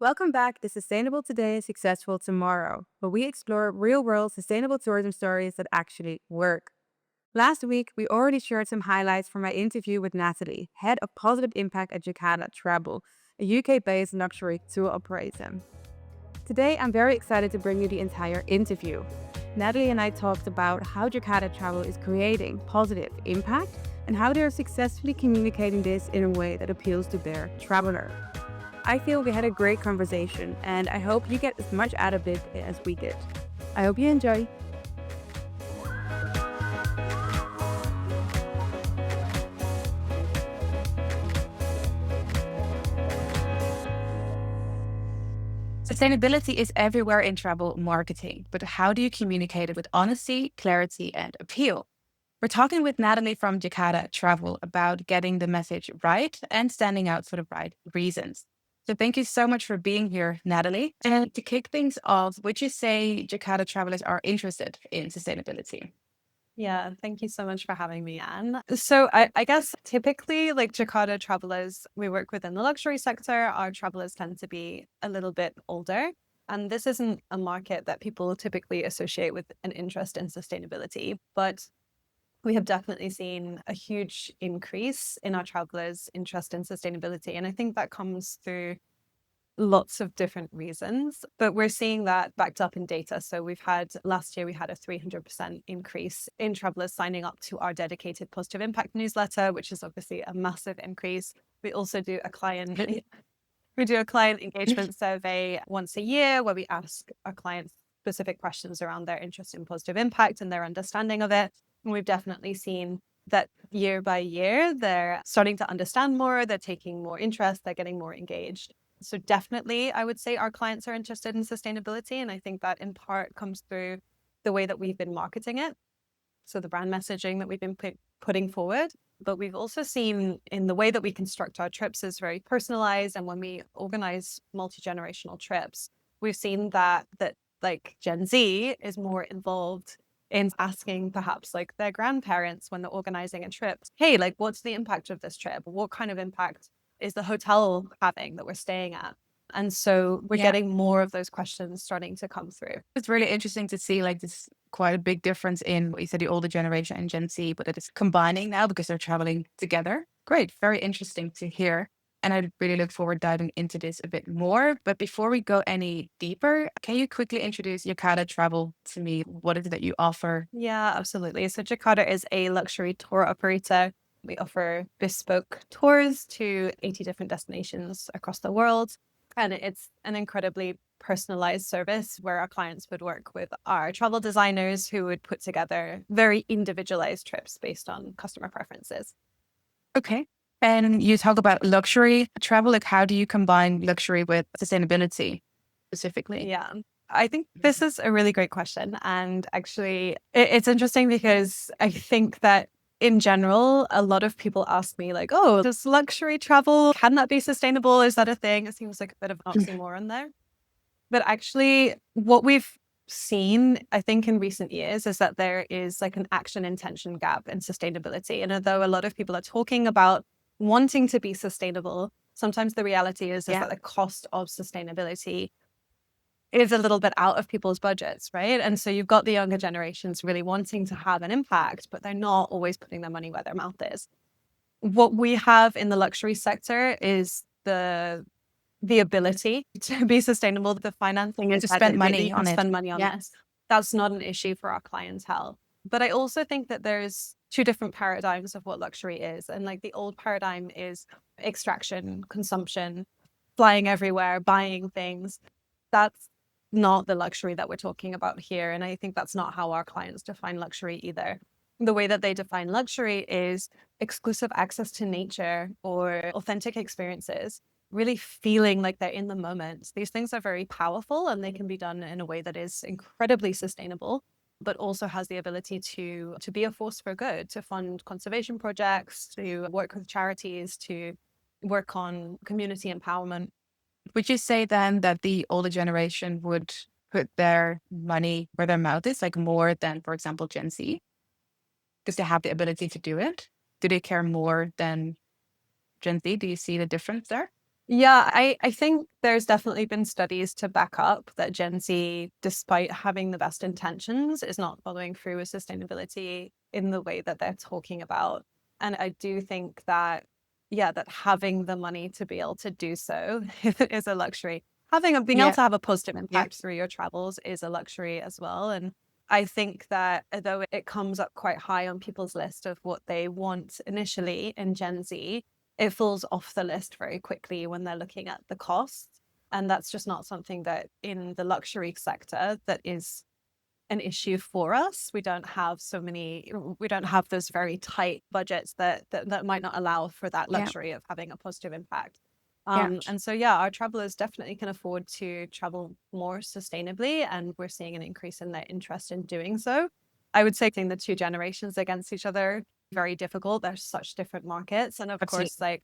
Welcome back to Sustainable Today, Successful Tomorrow, where we explore real world sustainable tourism stories that actually work. Last week, we already shared some highlights from my interview with Natalie, head of positive impact at Jacada Travel, a UK based luxury tour operator. Today, I'm very excited to bring you the entire interview. Natalie and I talked about how Jacada Travel is creating positive impact and how they are successfully communicating this in a way that appeals to their traveler. I feel we had a great conversation, and I hope you get as much out of it as we did. I hope you enjoy. Sustainability is everywhere in travel marketing, but how do you communicate it with honesty, clarity, and appeal? We're talking with Natalie from Jacada Travel about getting the message right and standing out for the right reasons. So thank you so much for being here, Natalie. And to kick things off, would you say Jacada travelers are interested in sustainability? Yeah, thank you so much for having me, Anne. So I guess typically, like Jakarta travelers, we work within the luxury sector. Our travelers tend to be a little bit older. And this isn't a market that people typically associate with an interest in sustainability. But we have definitely seen a huge increase in our travelers' interest in sustainability. And I think that comes through lots of different reasons, but we're seeing that backed up in data. So we've had last year, we had a 300% increase in travelers signing up to our dedicated positive impact newsletter, which is obviously a massive increase. We also do a client we do a client engagement survey once a year where we ask our clients specific questions around their interest in positive impact and their understanding of it. And we've definitely seen that year by year, they're starting to understand more, they're taking more interest, they're getting more engaged. So definitely, I would say our clients are interested in sustainability. And I think that in part comes through the way that we've been marketing it. So the brand messaging that we've been putting forward. But we've also seen in the way that we construct our trips is very personalized. And when we organize multi-generational trips, we've seen that like Gen Z is more involved in asking perhaps like their grandparents when they're organizing a trip, hey, like what's the impact of this trip? What kind of impact is the hotel having that we're staying at? And so we're Yeah, getting more of those questions starting to come through. it's really interesting to see like this quite a big difference in what you said, the older generation and Gen Z, but it is combining now because they're traveling together. Great, very interesting to hear. And I really look forward diving into this a bit more. But before we go any deeper, can you quickly introduce Yokata Travel to me? What is it that you offer? Yeah, absolutely. So Jakarta is a luxury tour operator. We offer bespoke tours to 80 different destinations across the world. And it's an incredibly personalized service where our clients would work with our travel designers who would put together very individualized trips based on customer preferences. Okay. And you talk about luxury travel. Like, how do you combine luxury with sustainability specifically? Yeah. I think this is a really great question. And actually, it's interesting because I think that in general, a lot of people ask me, like, oh, does luxury travel, can that be sustainable? Is that a thing? It seems like a bit of an oxymoron there. But actually, what we've seen, I think, in recent years is that there is like an action intention gap in sustainability. And although a lot of people are talking about wanting to be sustainable, sometimes the reality is Yeah. that the cost of sustainability is a little bit out of people's budgets, right? And so you've got the younger generations really wanting to have an impact, but they're not always putting their money where their mouth is. What we have in the luxury sector is the ability to be sustainable. The financing is To that spend you money can on it. spend money on Yeah. this. That's not an issue for our clientele. But I also think that there's two different paradigms of what luxury is. And like the old paradigm is extraction, consumption, flying everywhere, buying things. That's not the luxury that we're talking about here. And I think that's not how our clients define luxury either. The way that they define luxury is exclusive access to nature or authentic experiences, really feeling like they're in the moment. These things are very powerful and they can be done in a way that is incredibly sustainable, but also has the ability to be a force for good, to fund conservation projects, to work with charities, to work on community empowerment. Would you say then that the older generation would put their money where their mouth is, like more than, for example, Gen Z, because they have the ability to do it? Do they care more than Gen Z? Do you see the difference there? Yeah, I think there's definitely been studies to back up that Gen Z, despite having the best intentions, is not following through with sustainability in the way that they're talking about. And I do think that, yeah, that having the money to be able to do so is a luxury. Being able Yeah, to have a positive yeah, impact through your travels is a luxury as well. And I think that although it comes up quite high on people's list of what they want initially in Gen Z, it falls off the list very quickly when they're looking at the costs. And that's just not something that in the luxury sector that is an issue for us. We don't have those very tight budgets that might not allow for that yeah, luxury of having a positive impact. yeah. And so, yeah, our travelers definitely can afford to travel more sustainably, and we're seeing an increase in their interest in doing so. I would say the two generations against each other, very difficult. There's such different markets. And of course, Absolutely. like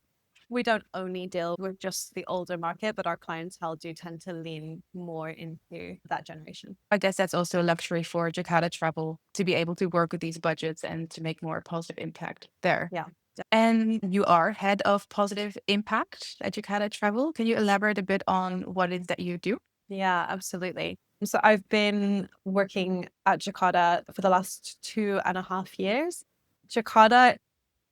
we don't only deal with just the older market, but our clientele do tend to lean more into that generation. I guess that's also a luxury for Jacada Travel to be able to work with these budgets and to make more positive impact there. Yeah. And you are head of positive impact at Jacada Travel. Can you elaborate a bit on what it is that you do? Yeah, absolutely. So I've been working at Jakarta for the last 2.5 years. Jakarta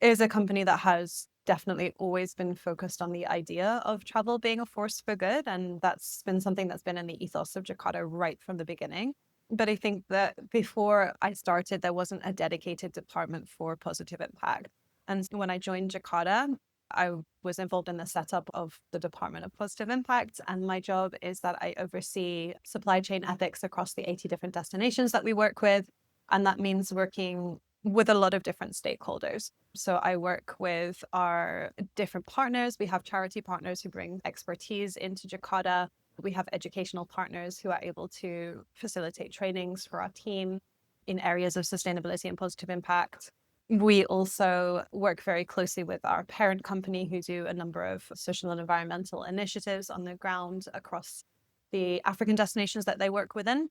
is a company that has definitely always been focused on the idea of travel being a force for good. And that's been something that's been in the ethos of Jakarta right from the beginning. But I think that before I started, there wasn't a dedicated department for positive impact. And when I joined Jakarta, I was involved in the setup of the Department of Positive Impact. And my job is that I oversee supply chain ethics across the 80 different destinations that we work with. And that means working with a lot of different stakeholders. So I work with our different partners. We have charity partners who bring expertise into Jakarta. We have educational partners who are able to facilitate trainings for our team in areas of sustainability and positive impact. We also work very closely with our parent company who do a number of social and environmental initiatives on the ground across the African destinations that they work within.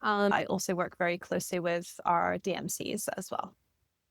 I also work very closely with our DMCs as well.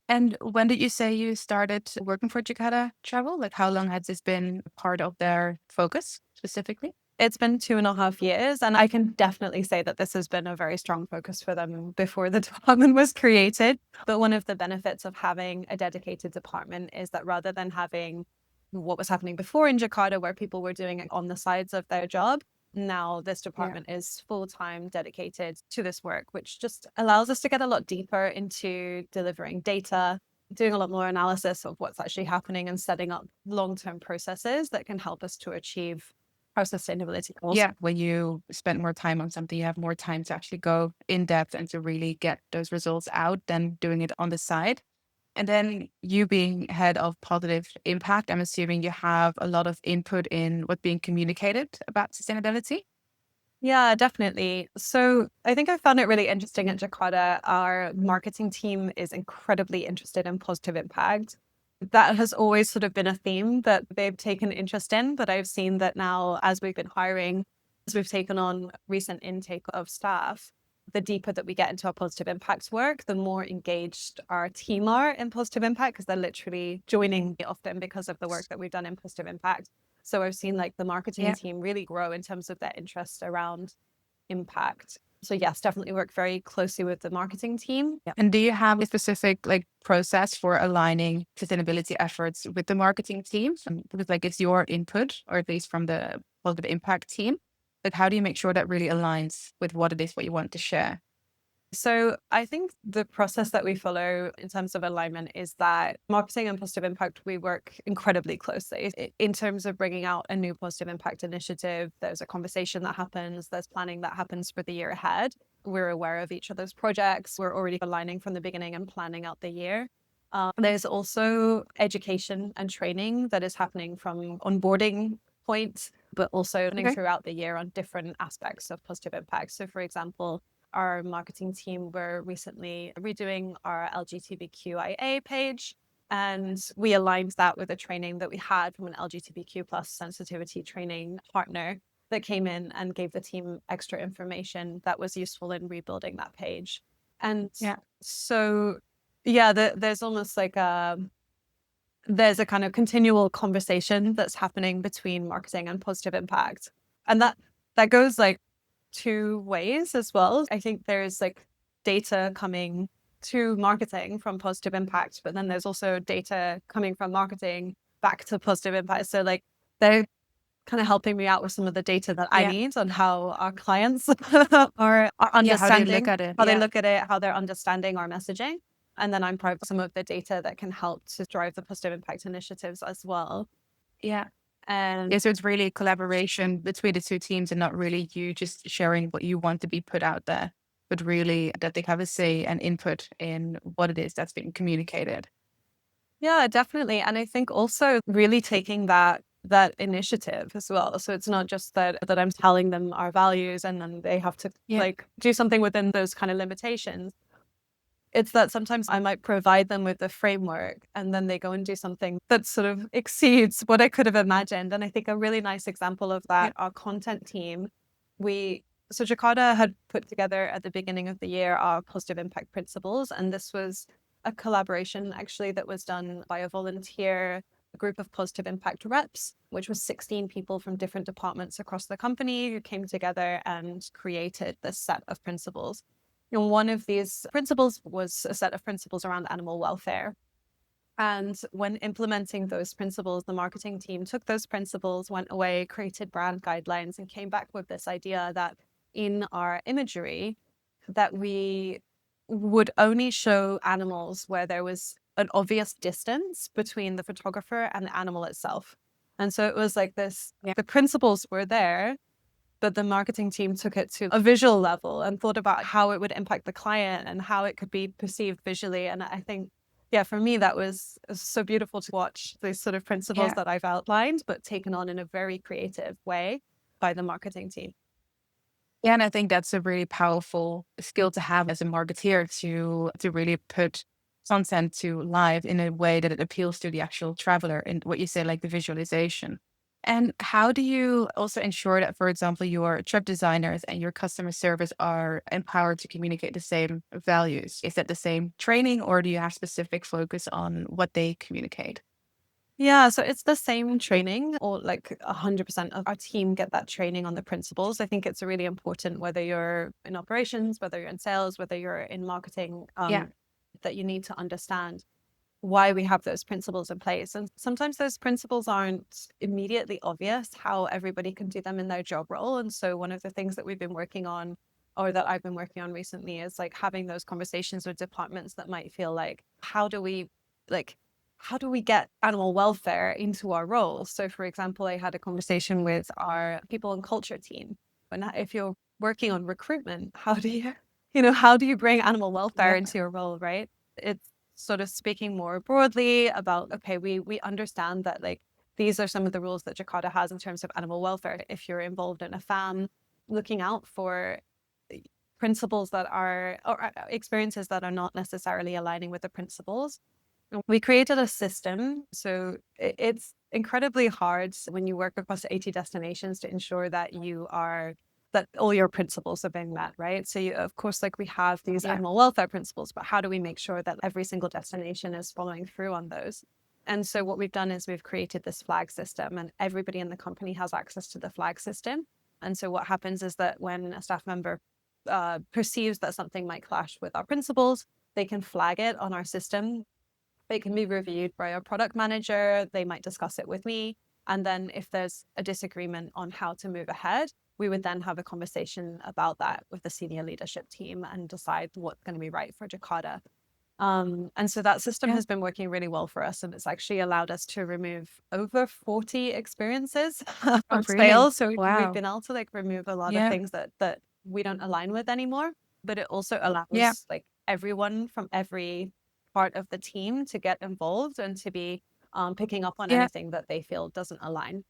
And when did you say you started working for Jacada Travel? Like, how long has this been part of their focus specifically? It's been 2.5 years, and I can definitely say that this has been a very strong focus for them before the department was created. But one of the benefits of having a dedicated department is that rather than having what was happening before in Jakarta, where people were doing it on the sides of their job, now this Yeah. department is full time dedicated to this work, which just allows us to get a lot deeper into delivering data, doing a lot more analysis of what's actually happening, and setting up long term processes that can help us to achieve our sustainability goals. Yeah. When you spend more time on something, you have more time to actually go in depth and to really get those results out than doing it on the side. And then you being head of positive impact, I'm assuming you have a lot of input in what's being communicated about sustainability. Yeah, definitely. So I think I found it really interesting at Jakarta. Our marketing team is incredibly interested in positive impact. That has always sort of been a theme that they've taken interest in, but I've seen that now as we've been hiring, as we've taken on recent intake of staff, the deeper that we get into our positive impact work, the more engaged our team are in positive impact because they're literally joining often because of the work that we've done in positive impact. So I've seen like the marketing Yeah. team really grow in terms of their interest around impact. So yes, definitely work very closely with the marketing team. Yeah. And do you have a specific like process for aligning sustainability efforts with the marketing team? Because like it's your input, or at least from the positive impact team. Like how do you make sure that really aligns with what it is what you want to share? So I think the process that we follow in terms of alignment is that marketing and positive impact, we work incredibly closely. In terms of bringing out a new positive impact initiative, there's a conversation that happens, there's planning that happens for the year ahead. We're aware of each other's projects. We're already aligning from the beginning and planning out the year. There's also education and training that is happening from onboarding point, but also Okay. throughout the year on different aspects of positive impact. So, for example, our marketing team were recently redoing our LGBTQIA page, and we aligned that with a training that we had from an LGBTQ plus sensitivity training partner that came in and gave the team extra information that was useful in rebuilding that page. And Yeah. so, yeah, there's almost like there's a kind of continual conversation that's happening between marketing and positive impact. And that goes like two ways as well. I think there's like data coming to marketing from positive impact, but then there's also data coming from marketing back to positive impact. So like they're kind of helping me out with some of the data that I Yeah. need on how our clients are Yeah. How they look understanding, at it. how they Yeah. look at it, how they're understanding our messaging. And then I'm proud of some of the data that can help to drive the positive impact initiatives as well. Yeah. And Yeah. So it's really collaboration between the two teams and not really you just sharing what you want to be put out there, but really that they have a say and input in what it is that's being communicated. yeah, definitely. And I think also really taking that initiative as well. So it's not just that I'm telling them our values and then they have to Yeah. like do something within those kind of limitations. It's that sometimes I might provide them with the framework and then they go and do something that sort of exceeds what I could have imagined. And I think a really nice example of Yeah. that, our content team, so Jacada had put together at the beginning of the year our positive impact principles. And this was a collaboration actually that was done by a volunteer group of positive impact reps, which was 16 people from different departments across the company who came together and created this set of principles. And one of these principles was a set of principles around animal welfare. And when implementing those principles, the marketing team took those principles, went away, created brand guidelines, and came back with this idea that in our imagery, that we would only show animals where there was an obvious distance between the photographer and the animal itself. And so it was like this, Yeah. the principles were there, but the marketing team took it to a visual level and thought about how it would impact the client and how it could be perceived visually. And I think, yeah, for me, that was so beautiful to watch these sort of principles Yeah. that I've outlined, but taken on in a very creative way by the marketing team. Yeah, and I think that's a really powerful skill to have as a marketeer to really put content to life in a way that it appeals to the actual traveler and what you say, like the visualization. And how do you also ensure that, for example, your trip designers and your customer service are empowered to communicate the same values? Is that the same training, or do you have specific focus on what they communicate? Yeah, so it's the same training, or like 100% of our team get that training on the principles. I think it's really important whether you're in operations, whether you're in sales, whether you're in marketing, Yeah. that you need to understand why we have those principles in place. And sometimes those principles aren't immediately obvious how everybody can do them in their job role. And so one of the things that we've been working on, or that I've been working on recently, is like having those conversations with departments that might feel like, like, how do we get animal welfare into our roles? So for example, I had a conversation with our people and culture team. And if you're working on recruitment, how do you, how do you bring animal welfare Yeah. into your role, right? It's sort of speaking more broadly about, okay, we understand that like these are some of the rules that Jakarta has in terms of animal welfare. If you're involved in a farm, looking out for principles that are, or experiences that are not necessarily aligning with the principles. We created a system. So it's incredibly hard when you work across 80 destinations to ensure that that all your principles are being met, right? So of course, like we have these Yeah. animal welfare principles, but how do we make sure that every single destination is following through on those? And so what we've done is we've created this flag system, and everybody in the company has access to the flag system. And so what happens is that when a staff member perceives that something might clash with our principles, they can flag it on our system. It can be reviewed by our product manager. They might discuss it with me. And then if there's a disagreement on how to move ahead, we would then have a conversation about that with the senior leadership team and decide what's going to be right for Jakarta. And so that system Yeah. has been working really well for us. And it's actually allowed us to remove over 40 experiences Oh, from really? sales. So we've Wow. been able to like remove a lot of Yeah. things that we don't align with anymore. But it also Yeah. allows like everyone from every part of the team to get involved and to be picking up on Yeah. anything that they feel doesn't align.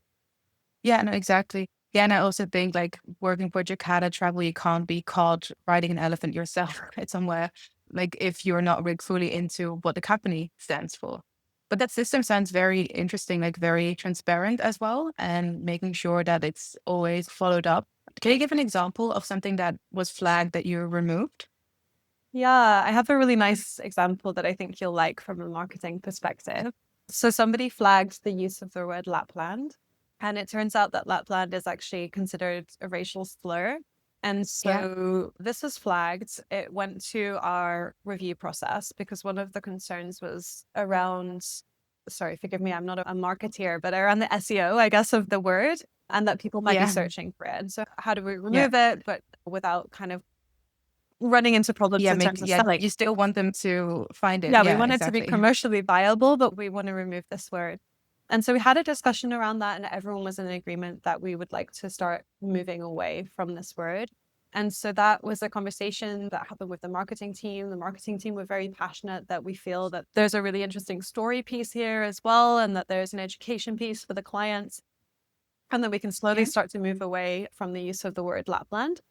Yeah, no, exactly. Yeah, and I also think like working for Jacada Travel, you can't be caught riding an elephant yourself right somewhere, like if you're not really fully into what the company stands for. But that system sounds very interesting, like very transparent as well, and making sure that it's always followed up. Can you give an example of something that was flagged that you removed? Yeah, I have a really nice example that I think you'll like from a marketing perspective. So somebody flagged the use of the word Lapland, and it turns out that Lapland is actually considered a racial slur. And Yeah. so this was flagged. It went to our review process because one of the concerns was around, sorry, forgive me, I'm not a marketeer, but around the SEO, I guess, of the word, and that people might be Yeah. searching for it. So how do we Yeah. remove it, but without kind of running into problems Yeah. in Make terms of yeah. selling? You still want them to find it. Yeah, we Yeah. want it to be Exactly. commercially viable, but we want to remove this word. And so we had a discussion around that, and everyone was in agreement that we would like to start moving away from this word. And so that was a conversation that happened with the marketing team. The marketing team were very passionate that we feel that there's a really interesting story piece here as well, and that there's an education piece for the clients, and that we can slowly Yeah. start to move away from the use of the word Lapland.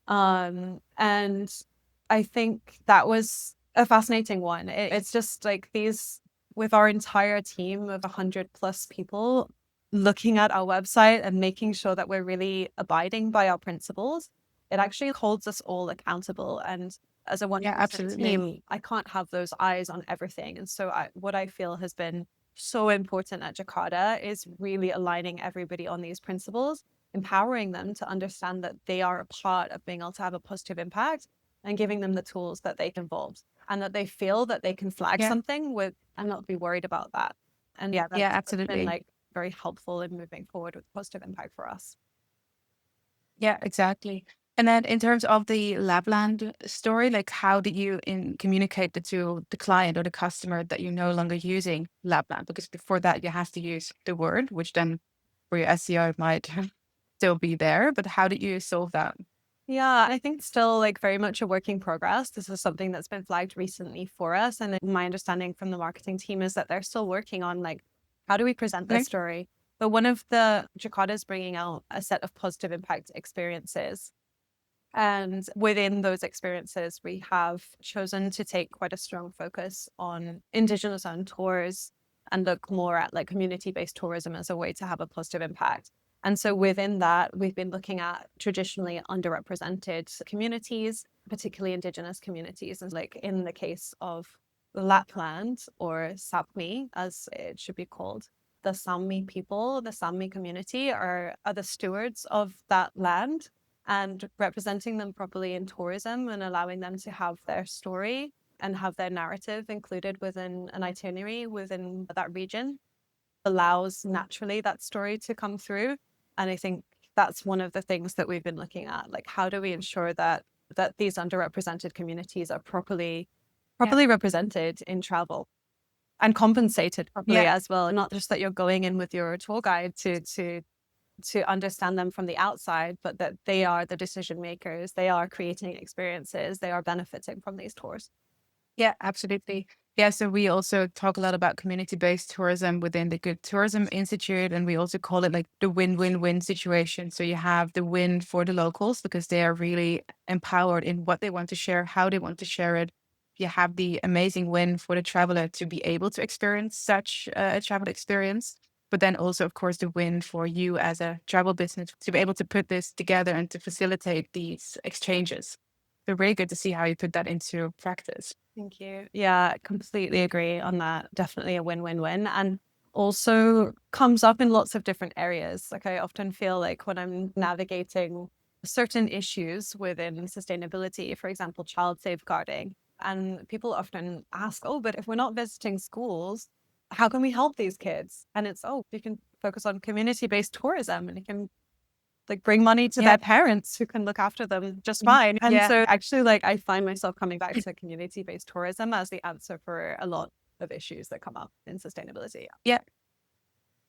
And I think that was a fascinating one. It's just like these, with our entire team of 100+ people looking at our website and making sure that we're really abiding by our principles, it actually holds us all accountable. And as a Yeah. 100% Absolutely. team, I can't have those eyes on everything. And so what I feel has been so important at Jakarta is really aligning everybody on these principles, empowering them to understand that they are a part of being able to have a positive impact, and giving them the tools that they can involve, and that they feel that they can flag Yeah. something with and not be worried about that. And yeah, Yeah. that's been Absolutely. like very helpful in moving forward with positive impact for us. Yeah, exactly. And then in terms of the Lapland story, like how did you communicate it to the client or the customer that you're no longer using Lapland? Because before that you have to use the word, which then for your SEO might still be there. But how did you solve that? Yeah, I think still like very much a work in progress. This is something that's been flagged recently for us. And my understanding from the marketing team is that they're still working on like, how do we present this Okay. story? But one of the Jakarta's bringing out a set of positive impact experiences. And within those experiences, we have chosen to take quite a strong focus on Indigenous owned tours and look more at like community-based tourism as a way to have a positive impact. And so within that, we've been looking at traditionally underrepresented communities, particularly Indigenous communities. And like in the case of Lapland, or Sapmi, as it should be called, the Sami people, the Sami community are the stewards of that land, and representing them properly in tourism and allowing them to have their story and have their narrative included within an itinerary within that region allows naturally that story to come through. And I think that's one of the things that we've been looking at. Like, how do we ensure that these underrepresented communities are Yeah. properly represented in travel and compensated properly Yeah. as well? And not just that you're going in with your tour guide to understand them from the outside, but that they are the decision makers, they are creating experiences, they are benefiting from these tours. Yeah, absolutely. Yeah, so we also talk a lot about community-based tourism within the Good Tourism Institute, and we also call it like the win-win-win situation. So you have the win for the locals because they are really empowered in what they want to share, how they want to share it. You have the amazing win for the traveler to be able to experience such a travel experience, but then also, of course, the win for you as a travel business to be able to put this together and to facilitate these exchanges. So really good to see how you put that into practice. Thank you. Yeah, completely agree on that. Definitely a win-win-win. And also comes up in lots of different areas. Like I often feel like when I'm navigating certain issues within sustainability, for example, child safeguarding, and people often ask, oh, but if we're not visiting schools, how can we help these kids? And it's, oh, you can focus on community-based tourism, and you can like bring money to Yeah. their parents who can look after them just Mhm. fine. And Yeah. so actually like I find myself coming back to community-based tourism as the answer for a lot of issues that come up in sustainability. Yeah.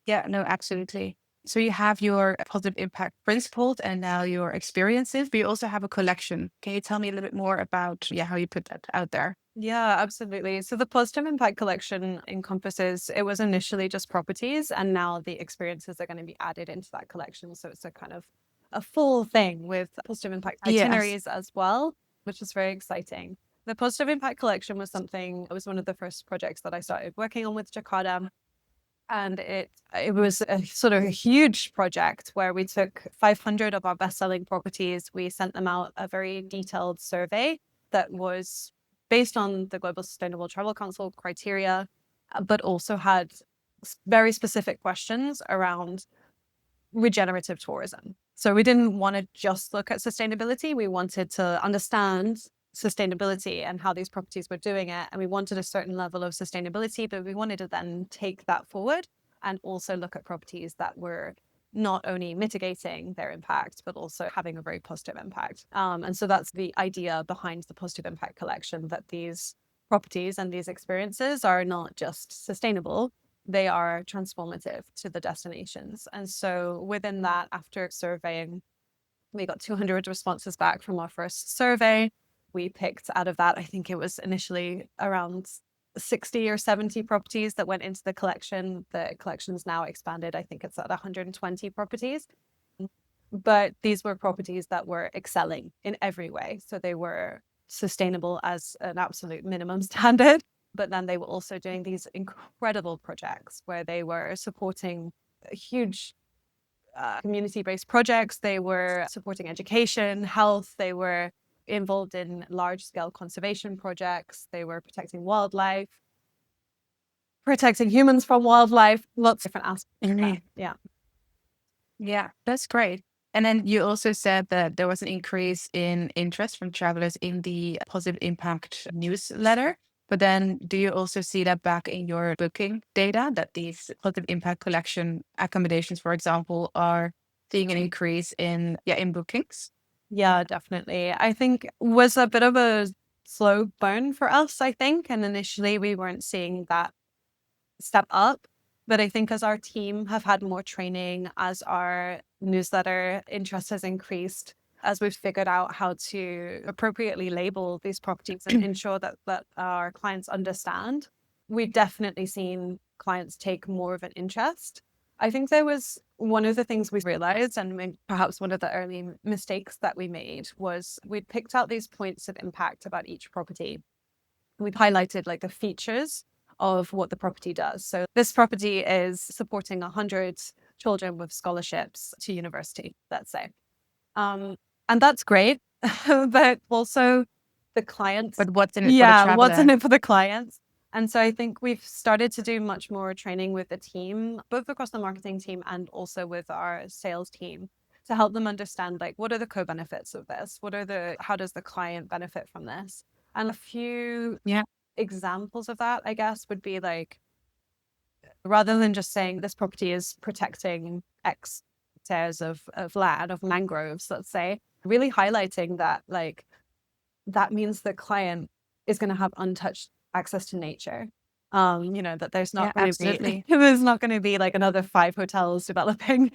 Yeah. No, absolutely. So you have your positive impact principles and now your experiences, but you also have a collection. Can you tell me a little bit more about how you put that out there? Yeah, absolutely. So the positive impact collection encompasses, it was initially just properties, and now the experiences are going to be added into that collection. So it's a kind of a full thing with positive impact Yes. itineraries as well, which is very exciting. The positive impact collection was something, it was one of the first projects that I started working on with Jakarta. And it was a sort of a huge project where we took 500 of our best-selling properties. We sent them out a very detailed survey that was based on the Global Sustainable Travel Council criteria, but also had very specific questions around regenerative tourism. So we didn't want to just look at sustainability. We wanted to understand sustainability and how these properties were doing it. And we wanted a certain level of sustainability, but we wanted to then take that forward and also look at properties that were not only mitigating their impact, but also having a very positive impact. And so that's the idea behind the Positive Impact Collection, that these properties and these experiences are not just sustainable, they are transformative to the destinations. And so within that, after surveying, we got 200 responses back from our first survey. We picked out of that, I think it was initially around 60 or 70 properties that went into the collection. The collection's now expanded. I think it's at 120 properties. But these were properties that were excelling in every way. So they were sustainable as an absolute minimum standard. But then they were also doing these incredible projects where they were supporting huge community-based projects. They were supporting education, health. They were involved in large-scale conservation projects. They were protecting wildlife, protecting humans from wildlife, lots of different aspects. Yeah. Yeah, that's great. And then you also said that there was an increase in interest from travelers in the Positive Impact newsletter. But then do you also see that back in your booking data that these Positive Impact Collection accommodations, for example, are seeing an increase in bookings? Yeah, definitely. I think was a bit of a slow burn for us, I think. And initially we weren't seeing that step up. But I think as our team have had more training, as our newsletter interest has increased, as we've figured out how to appropriately label these properties and ensure that our clients understand, we've definitely seen clients take more of an interest. I think there was one of the things we realized, and perhaps one of the early mistakes that we made, was we'd picked out these points of impact about each property. We've highlighted like the features of what the property does. So this property is supporting 100 children with scholarships to university, let's say. Um, and that's great, but also the clients, But what's in it for the yeah, what's in traveler? it for the clients? And so I think we've started to do much more training with the team, both across the marketing team and also with our sales team, to help them understand like what are the co-benefits of this? How does the client benefit from this? And a few Yeah, examples of that, I guess, would be like, rather than just saying this property is protecting X hectares of land, of mangroves, let's say, really highlighting that like that means the client is going to have untouched access to nature. That there's yeah, not going to be absolutely. there's not going to be like another 5 hotels developing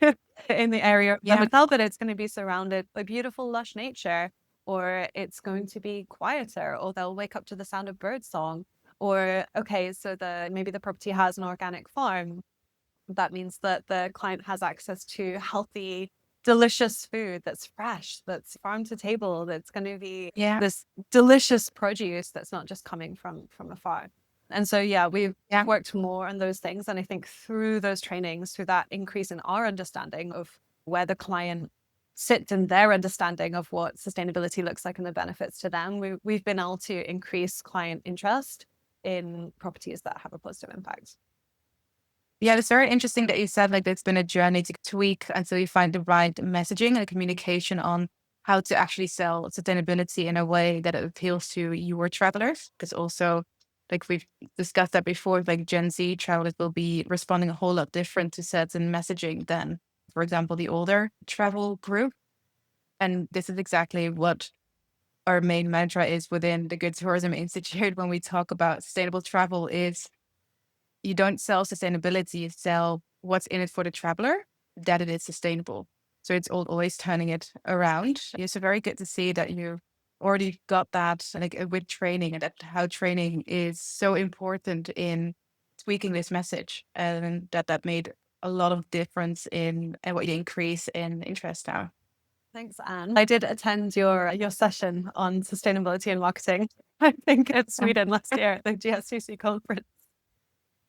in the area of the Yeah, hotel, but it's going to be surrounded by beautiful, lush nature, or it's going to be quieter, or they'll wake up to the sound of bird song. Or okay, so maybe the property has an organic farm. That means that the client has access to healthy, delicious food that's fresh, that's farm to table, that's going to be yeah, this delicious produce that's not just coming from a farm. And so, yeah, we've yeah. worked more on those things. And I think through those trainings, through that increase in our understanding of where the client sits in their understanding of what sustainability looks like and the benefits to them, we've been able to increase client interest in properties that have a positive impact. Yeah, it's very interesting that you said like it's been a journey to tweak until you find the right messaging and communication on how to actually sell sustainability in a way that it appeals to your travelers. Because also, like we've discussed that before, like Gen Z travelers will be responding a whole lot different to certain messaging than, for example, the older travel group. And this is exactly what our main mantra is within the Good Tourism Institute when we talk about sustainable travel is you don't sell sustainability, you sell what's in it for the traveler, that it is sustainable. So it's always turning it around. It's very good to see that you already got that like with training and that how training is so important in tweaking this message and that made a lot of difference in and what you increase in interest now. Thanks, Anne. I did attend your session on sustainability and marketing, I think in Sweden last year at the GSCC conference.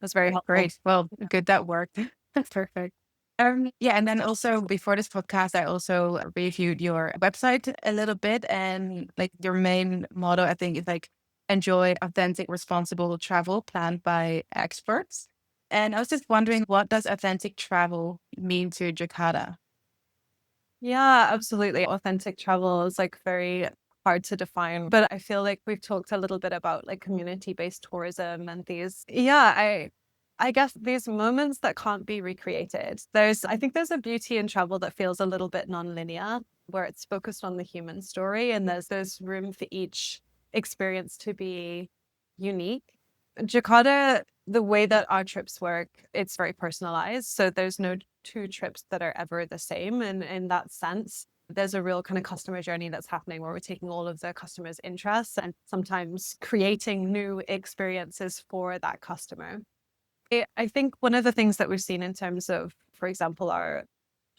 It was very helpful. Great. Well, good that worked. That's perfect. Yeah, and then also before this podcast, I also reviewed your website a little bit, and like your main motto, I think, is like enjoy authentic, responsible travel planned by experts. And I was just wondering, what does authentic travel mean to Jakarta? Yeah, absolutely. Authentic travel is like very hard to define, but I feel like we've talked a little bit about like community-based tourism and I guess these moments that can't be recreated. I think there's a beauty in travel that feels a little bit non-linear, where it's focused on the human story and there's room for each experience to be unique. Jakarta, the way that our trips work, it's very personalized. So there's no two trips that are ever the same. And in that sense, there's a real kind of customer journey that's happening where we're taking all of the customer's interests and sometimes creating new experiences for that customer. I think one of the things that we've seen in terms of, for example, our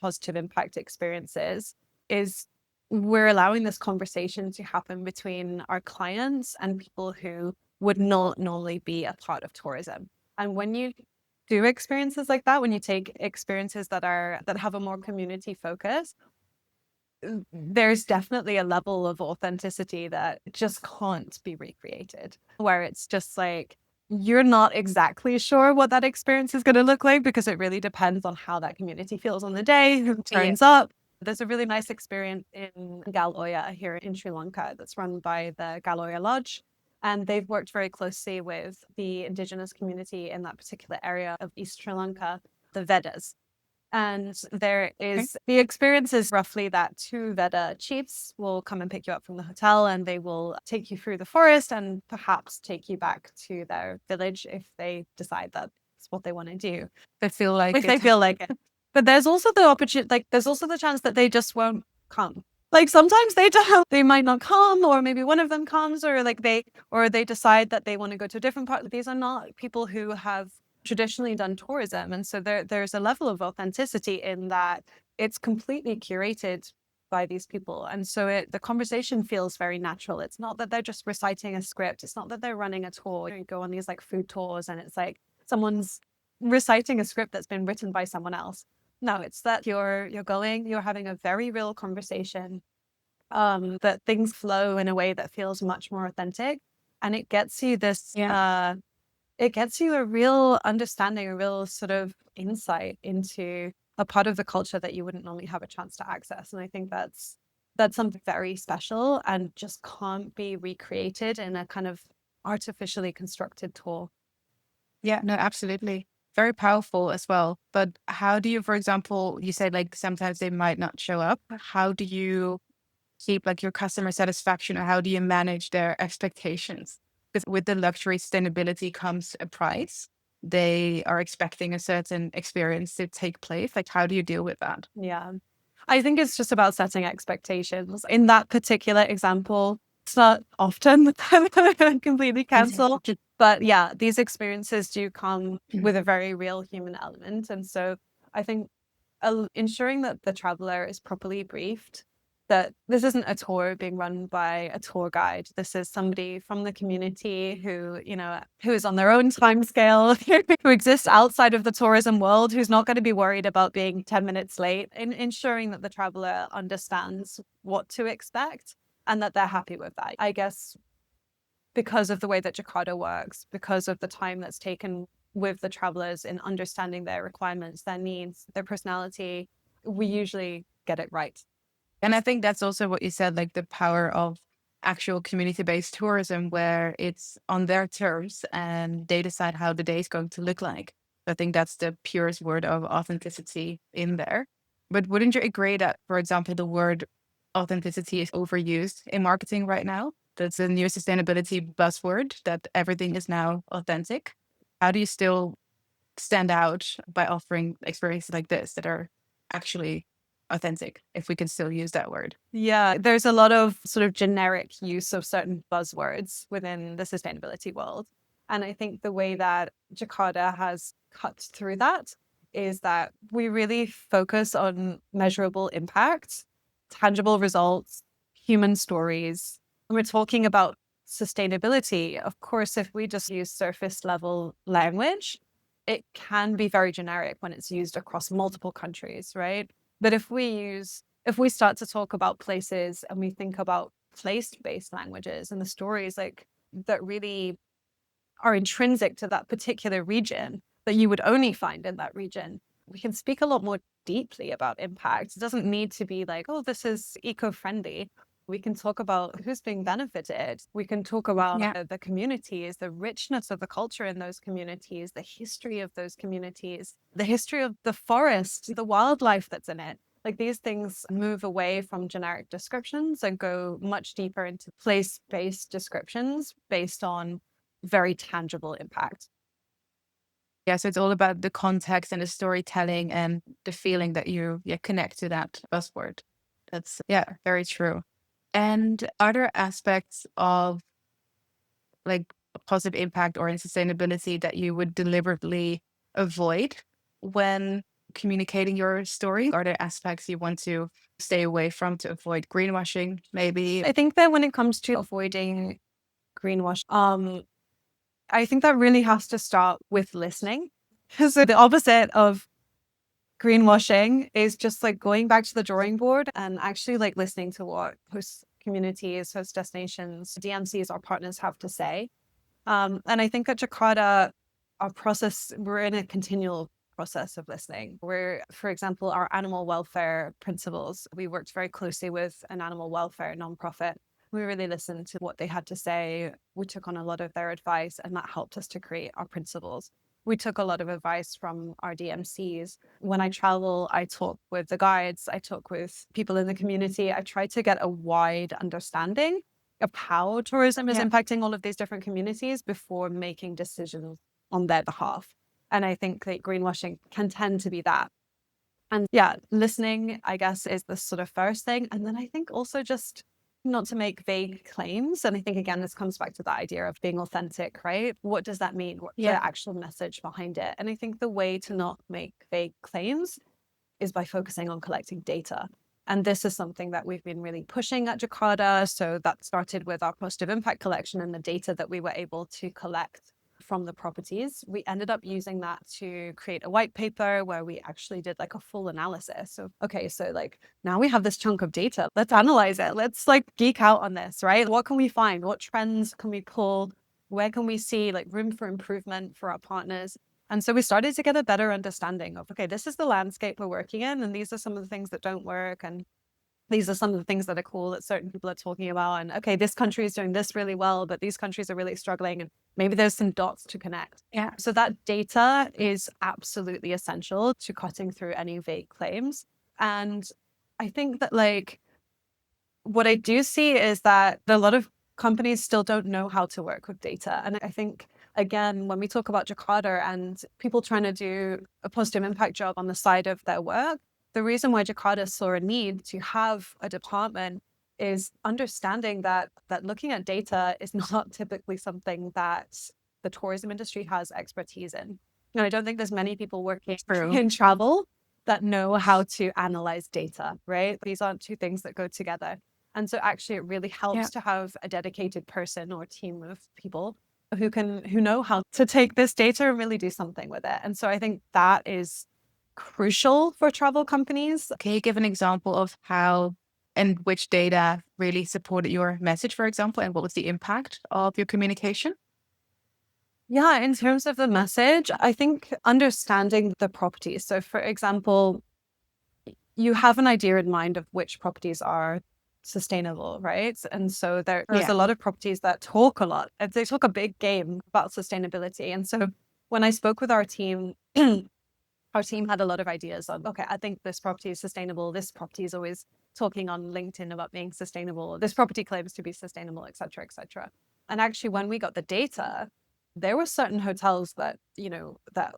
positive impact experiences is we're allowing this conversation to happen between our clients and people who would not normally be a part of tourism. And when you do experiences like that, when you take experiences that have a more community focus, there's definitely a level of authenticity that just can't be recreated, where it's just like you're not exactly sure what that experience is going to look like because it really depends on how that community feels on the day, who Yeah. turns up. There's a really nice experience in Galoya here in Sri Lanka that's run by the Galoya Lodge. And they've worked very closely with the indigenous community in that particular area of East Sri Lanka, the Vedas. And there Okay. is the experience is roughly that two Veda chiefs will come and pick you up from the hotel and they will take you through the forest and perhaps take you back to their village if they decide that's what they want to do. I feel like If they it. feel like it. But there's also the opportunity, like, there's also the chance that they just won't come. Like sometimes they don't, they might not come, or maybe one of them comes, or they decide that they want to go to a different part. These are not people who have traditionally done tourism. And so there's a level of authenticity in that it's completely curated by these people. And so the conversation feels very natural. It's not that they're just reciting a script. It's not that they're running a tour. You go on these like food tours and it's like someone's reciting a script that's been written by someone else. No, it's that you're having a very real conversation, that things flow in a way that feels much more authentic. And Yeah. it gets you a real understanding, a real sort of insight into a part of the culture that you wouldn't normally have a chance to access. And I think that's something very special and just can't be recreated in a kind of artificially constructed tour. Yeah, no, absolutely. Very powerful as well. But how do you, for example, you said like sometimes they might not show up. How do you keep like your customer satisfaction, or how do you manage their expectations? Because with the luxury sustainability comes a price. They are expecting a certain experience to take place. Like, how do you deal with that? Yeah. I think it's just about setting expectations. In that particular example, it's not often completely cancel. But yeah, these experiences do come with a very real human element. And so I think ensuring that the traveler is properly briefed, that this isn't a tour being run by a tour guide. This is somebody from the community who, who is on their own time scale, who exists outside of the tourism world, who's not going to be worried about being 10 minutes late, in ensuring that the traveler understands what to expect and that they're happy with that. I guess because of the way that Jakarta works, because of the time that's taken with the travelers in understanding their requirements, their needs, their personality, we usually get it right. And I think that's also what you said, like the power of actual community-based tourism, where it's on their terms and they decide how the day is going to look like. I think that's the purest word of authenticity in there. But wouldn't you agree that, for example, the word authenticity is overused in marketing right now? That's a new sustainability buzzword, that everything is now authentic. How do you still stand out by offering experiences like this that are actually authentic, if we can still use that word? Yeah, there's a lot of sort of generic use of certain buzzwords within the sustainability world. And I think the way that Jakarta has cut through that is that we really focus on measurable impact, tangible results, human stories. When we're talking about sustainability, of course, if we just use surface level language, it can be very generic when it's used across multiple countries, right? But if we start to talk about places and we think about place-based languages and the stories like that really are intrinsic to that particular region, that you would only find in that region. We can speak a lot more deeply about impact. It doesn't need to be like, oh, this is eco-friendly. We can talk about who's being benefited. We can talk about Yeah. the communities, the richness of the culture in those communities, the history of those communities, the history of the forest, the wildlife that's in it. Like these things move away from generic descriptions and go much deeper into place-based descriptions based on very tangible impact. Yeah, so it's all about the context and the storytelling and the feeling that you connect to that buzzword. That's very true. And are there aspects of like a positive impact or in sustainability that you would deliberately avoid when communicating your story? Are there aspects you want to stay away from to avoid greenwashing, maybe? I think that when it comes to avoiding greenwash, I think that really has to start with listening. So the opposite of greenwashing is just like going back to the drawing board and actually like listening to what host communities, host destinations, DMCs, our partners have to say. And I think at Jakarta, we're in a continual process of listening. We're, for example, our animal welfare principles, we worked very closely with an animal welfare nonprofit. We really listened to what they had to say. We took on a lot of their advice, and that helped us to create our principles. We took a lot of advice from our DMCs. When I travel, I talk with the guides, I talk with people in the community. I try to get a wide understanding of how tourism is Yeah. impacting all of these different communities before making decisions on their behalf. And I think that greenwashing can tend to be that. And yeah, listening, I guess, is the sort of first thing. And then I think also just not to make vague claims. And I think, again, this comes back to the idea of being authentic, right? What does that mean? What's Yeah. the actual message behind it? And I think the way to not make vague claims is by focusing on collecting data. And this is something that we've been really pushing at Jakarta. So that started with our positive impact collection and the data that we were able to collect from the properties. We ended up using that to create a white paper where we actually did like a full analysis. So, okay, so like now we have this chunk of data. Let's analyze it. Let's like geek out on this, right? What can we find? What trends can we pull? Where can we see like room for improvement for our partners? And so we started to get a better understanding of, okay, this is the landscape we're working in, and these are some of the things that don't work. And these are some of the things that are cool that certain people are talking about. And okay, this country is doing this really well, but these countries are really struggling. And maybe there's some dots to connect. Yeah. So that data is absolutely essential to cutting through any vague claims. And I think that like what I do see is that a lot of companies still don't know how to work with data. And I think, again, when we talk about Jakarta and people trying to do a positive impact job on the side of their work, the reason why Jakarta saw a need to have a department is understanding that looking at data is not typically something that the tourism industry has expertise in. And I don't think there's many people working True. in travel that know how to analyze data, right? These aren't two things that go together. And so actually it really Yeah. helps to have a dedicated person or team of people who know how to take this data and really do something with it. And so I think that is crucial for travel companies. Can you give an example of how and which data really supported your message, for example, and what was the impact of your communication? Yeah, in terms of the message, I think understanding the properties. So for example, you have an idea in mind of which properties are sustainable, right? And so there's Yeah. a lot of properties that talk a lot. They talk a big game about sustainability. And so when I spoke with our team, our team had a lot of ideas on, okay, I think this property is sustainable. This property is always talking on LinkedIn about being sustainable. This property claims to be sustainable, et cetera, et cetera. And actually, when we got the data, there were certain hotels that, that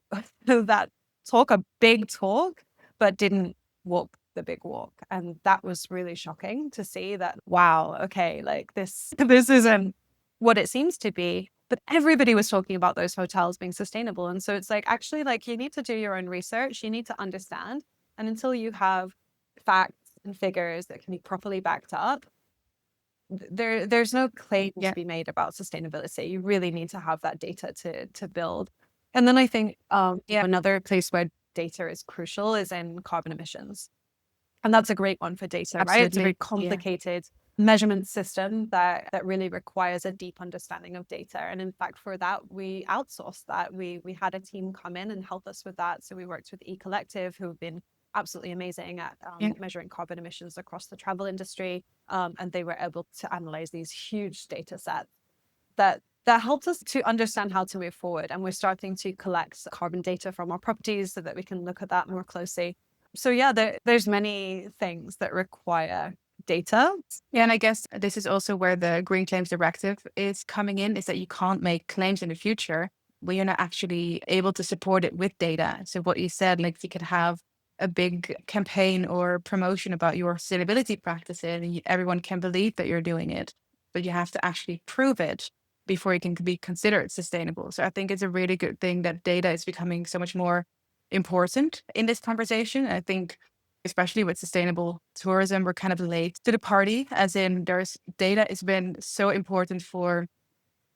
that talk a big talk, but didn't walk the big walk. And that was really shocking to see that, wow, okay, like this isn't what it seems to be. But everybody was talking about those hotels being sustainable. And so it's like, actually, like you need to do your own research. You need to understand. And until you have facts and figures that can be properly backed up, there's no claim to Yeah. be made about sustainability. You really need to have that data to build. And then I think another place where data is crucial is in carbon emissions. And that's a great one for data, right? It's a very Absolutely. Yeah. complicated measurement system that really requires a deep understanding of data. And in fact, for that, we outsourced that. We had a team come in and help us with that. So we worked with eCollective, who have been absolutely amazing at Yeah. measuring carbon emissions across the travel industry. And they were able to analyze these huge data sets that helps us to understand how to move forward. And we're starting to collect carbon data from our properties so that we can look at that more closely. So yeah, there's many things that require data. Yeah, and I guess this is also where the Green Claims Directive is coming in, is that you can't make claims in the future when you're not actually able to support it with data. So what you said, like you could have a big campaign or promotion about your sustainability practices and everyone can believe that you're doing it, but you have to actually prove it before you can be considered sustainable. So I think it's a really good thing that data is becoming so much more important in this conversation. I think especially with sustainable tourism, we're kind of late to the party, as in there's data has been so important for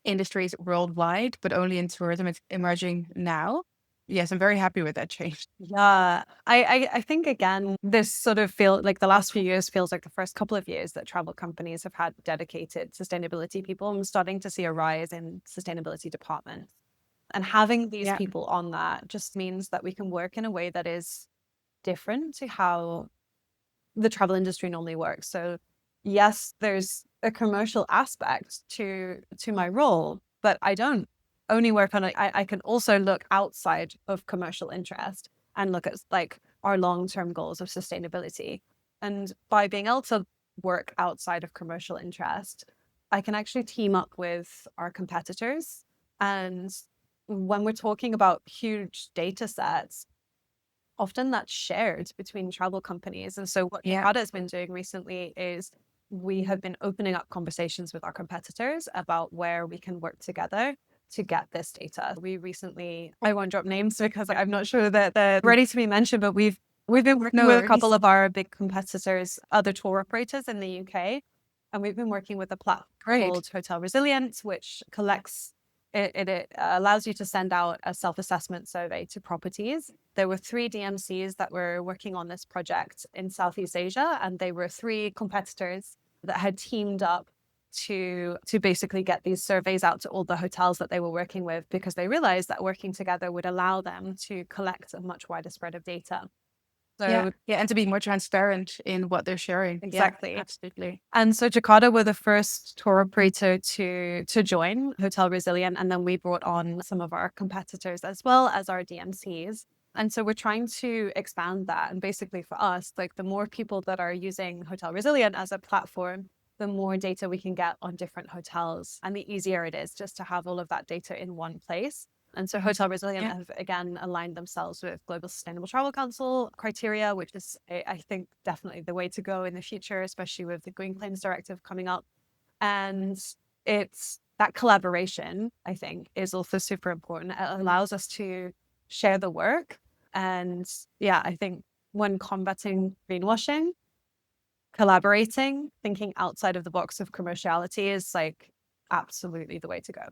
industries worldwide, but only in tourism it's emerging now. Yes, I'm very happy with that change. Yeah, I think again, this sort of feel like the last few years feels like the first couple of years that travel companies have had dedicated sustainability people. I'm starting to see a rise in sustainability departments. And having these Yeah. people on that just means that we can work in a way that is different to how the travel industry normally works. So yes, there's a commercial aspect to my role, but I don't only work on it. I can also look outside of commercial interest and look at like our long-term goals of sustainability. And by being able to work outside of commercial interest, I can actually team up with our competitors. And when we're talking about huge data sets, often that's shared between travel companies. And so what Yeah. Jacada has been doing recently is we have been opening up conversations with our competitors about where we can work together to get this data. We recently, I won't drop names because I'm not sure that they're ready to be mentioned, but we've been working No with a couple worries. of our big competitors, other tour operators in the UK. And we've been working with a platform Great. called Hotel Resilience, which collects it allows you to send out a self-assessment survey to properties. There were 3 DMCs that were working on this project in Southeast Asia, and they were 3 competitors that had teamed up to basically get these surveys out to all the hotels that they were working with, because they realized that working together would allow them to collect a much wider spread of data. Yeah. So Yeah. And to be more transparent in what they're sharing. Yeah, exactly. absolutely. And so Jacada were the first tour operator to join Hotel Resilient, and then we brought on some of our competitors as well as our DMCs. And so we're trying to expand that. And basically for us, like the more people that are using Hotel Resilient as a platform, the more data we can get on different hotels, and the easier it is just to have all of that data in one place. And so Hotel Resilient Yeah. have again aligned themselves with Global Sustainable Travel Council criteria, which is, I think, definitely the way to go in the future, especially with the Green Claims Directive coming up. And it's that collaboration, I think, is also super important. It allows us to share the work. And yeah, I think when combating greenwashing, collaborating, thinking outside of the box of commerciality is like absolutely the way to go.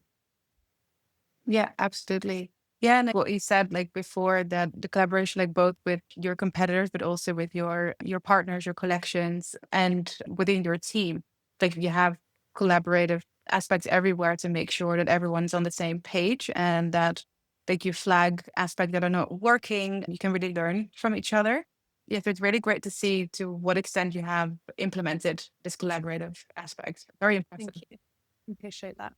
Yeah, absolutely. Yeah, and what you said like before, that the collaboration like both with your competitors but also with your partners, your collections and within your team. Like you have collaborative aspects everywhere to make sure that everyone's on the same page and that like you flag aspects that are not working. You can really learn from each other. Yeah, so it's really great to see to what extent you have implemented this collaborative aspect. Very impressive. Thank you. Appreciate that.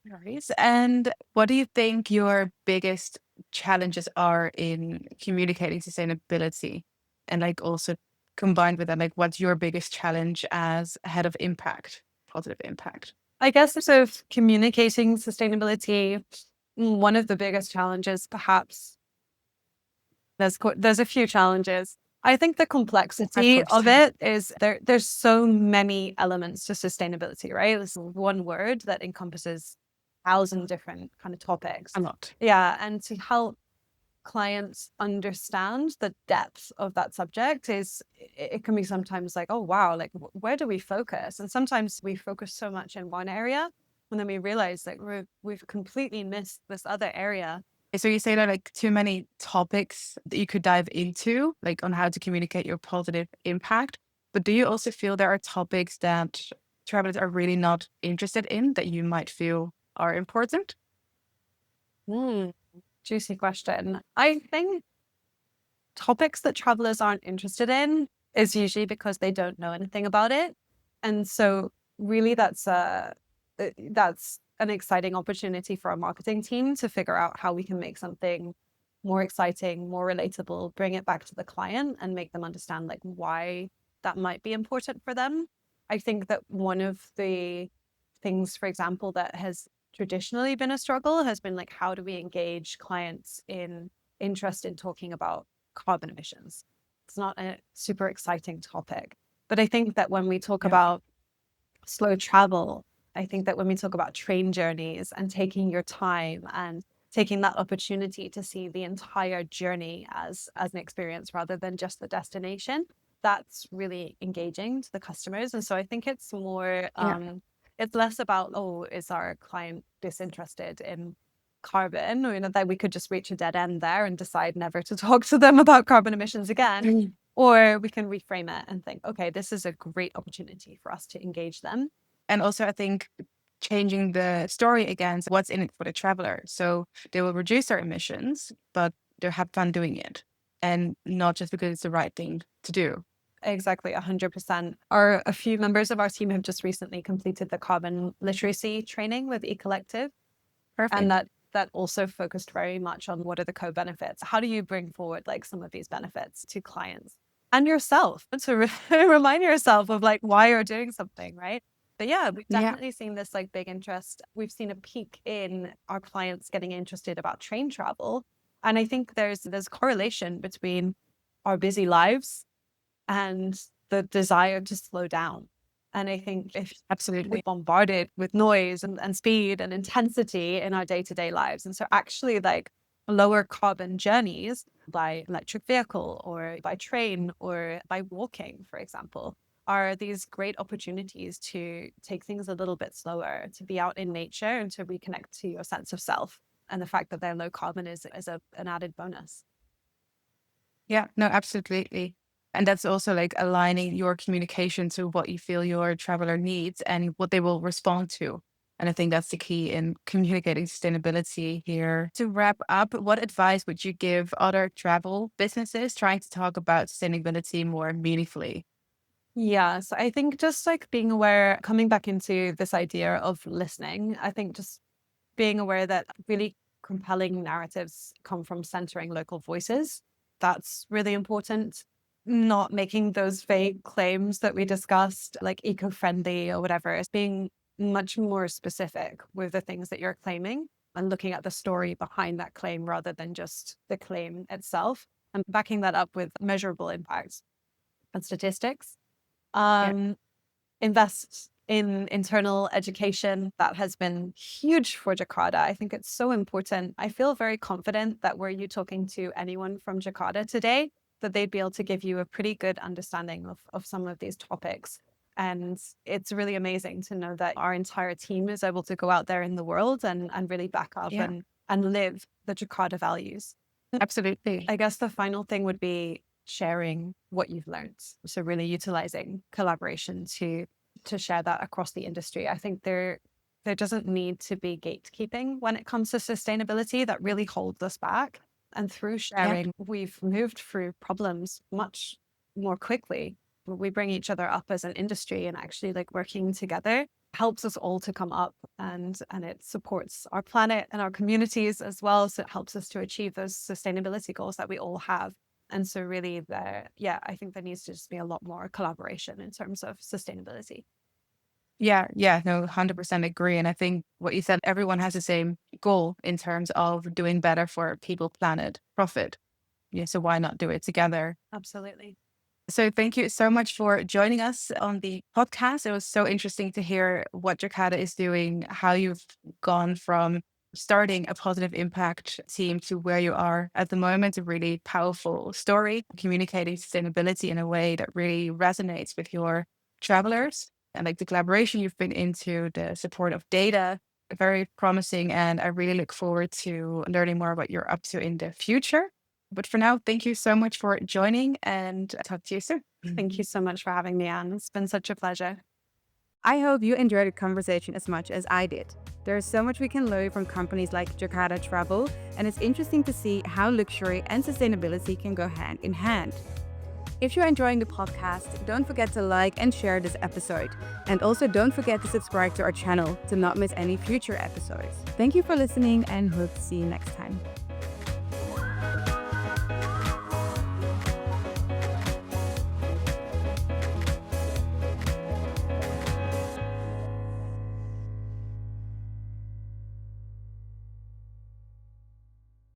No worries. And what do you think your biggest challenges are in communicating sustainability? And like also combined with that, like what's your biggest challenge as head of impact, positive impact? I guess sort of communicating sustainability, one of the biggest challenges, perhaps there's a few challenges. I think the Of complexity course. of it is there's so many elements to sustainability, right? It's one word that encompasses 1,000 different kind of topics. A lot. Yeah, and to help clients understand the depth of that subject is it can be sometimes like, oh wow, like where do we focus? And sometimes we focus so much in one area and then we realize that we've completely missed this other area. So you say that like too many topics that you could dive into, like on how to communicate your positive impact. But do you also feel there are topics that travelers are really not interested in that you might feel are important? Hmm, juicy question. I think topics that travelers aren't interested in is usually because they don't know anything about it. And so really that's an exciting opportunity for our marketing team to figure out how we can make something more exciting, more relatable, bring it back to the client and make them understand like why that might be important for them. I think that one of the things, for example, that has traditionally been a struggle has been like, how do we engage clients in interest in talking about carbon emissions? It's not a super exciting topic. But I think that when we talk Yeah. about slow travel, I think that when we talk about train journeys and taking your time and taking that opportunity to see the entire journey as an experience rather than just the destination, that's really engaging to the customers. And so I think it's more Yeah. it's less about, oh, is our client disinterested in carbon, or that we could just reach a dead end there and decide never to talk to them about carbon emissions again. Mm. Or we can reframe it and think, okay, this is a great opportunity for us to engage them. And also, I think changing the story against what's in it for the traveler. So they will reduce their emissions, but they'll have fun doing it and not just because it's the right thing to do. Exactly, 100%. A few members of our team have just recently completed the carbon literacy training with eCollective, and Perfect. that also focused very much on what are the co-benefits. How do you bring forward like some of these benefits to clients and yourself to remind yourself of like why you're doing something, right? But yeah, we've Yeah. definitely seen this like big interest. We've seen a peak in our clients getting interested about train travel, and I think there's correlation between our busy lives and the desire to slow down. And I think if we're Absolutely. bombarded with noise and speed and intensity in our day-to-day lives. And so actually like lower carbon journeys by electric vehicle or by train or by walking, for example, are these great opportunities to take things a little bit slower, to be out in nature and to reconnect to your sense of self. And the fact that they're low carbon is an added bonus. Yeah, no, absolutely. And that's also like aligning your communication to what you feel your traveler needs and what they will respond to. And I think that's the key in communicating sustainability here. To wrap up, what advice would you give other travel businesses trying to talk about sustainability more meaningfully? Yeah, so I think just like being aware, coming back into this idea of listening, I think just being aware that really compelling narratives come from centering local voices. That's really important. Not making those vague claims that we discussed, like eco-friendly or whatever. It's being much more specific with the things that you're claiming and looking at the story behind that claim rather than just the claim itself, and backing that up with measurable impacts and statistics. Yeah. Um, invest in internal education. That has been huge for Jakarta. I think it's so important. I feel very confident that were you talking to anyone from Jakarta today, that they'd be able to give you a pretty good understanding of some of these topics. And it's really amazing to know that our entire team is able to go out there in the world and really back up Yeah, and live the Jakarta values. absolutely. I guess the final thing would be sharing what you've learned. So really utilizing collaboration to share that across the industry. I think there doesn't need to be gatekeeping when it comes to sustainability that really holds us back. And through Yeah. sharing, we've moved through problems much more quickly. We bring each other up as an industry and actually like working together helps us all to come up, and it supports our planet and our communities as well. So it helps us to achieve those sustainability goals that we all have. And so really there, yeah, I think there needs to just be a lot more collaboration in terms of sustainability. Yeah, yeah, no, 100% agree. And I think what you said, everyone has the same goal in terms of doing better for people, planet, profit. Yeah, so why not do it together? Absolutely. So thank you so much for joining us on the podcast. It was so interesting to hear what Jacada is doing, how you've gone from starting a positive impact team to where you are at the moment. A really powerful story, communicating sustainability in a way that really resonates with your travelers. And like the collaboration you've been into, the support of data, very promising. And I really look forward to learning more what you're up to in the future. But for now, thank you so much for joining and talk to you soon. Thank you so much for having me, Anne. It's been such a pleasure. I hope you enjoyed the conversation as much as I did. There is so much we can learn from companies like Jacada Travel, and it's interesting to see how luxury and sustainability can go hand in hand. If you're enjoying the podcast, don't forget to like and share this episode. And also don't forget to subscribe to our channel to not miss any future episodes. Thank you for listening and hope to see you next time.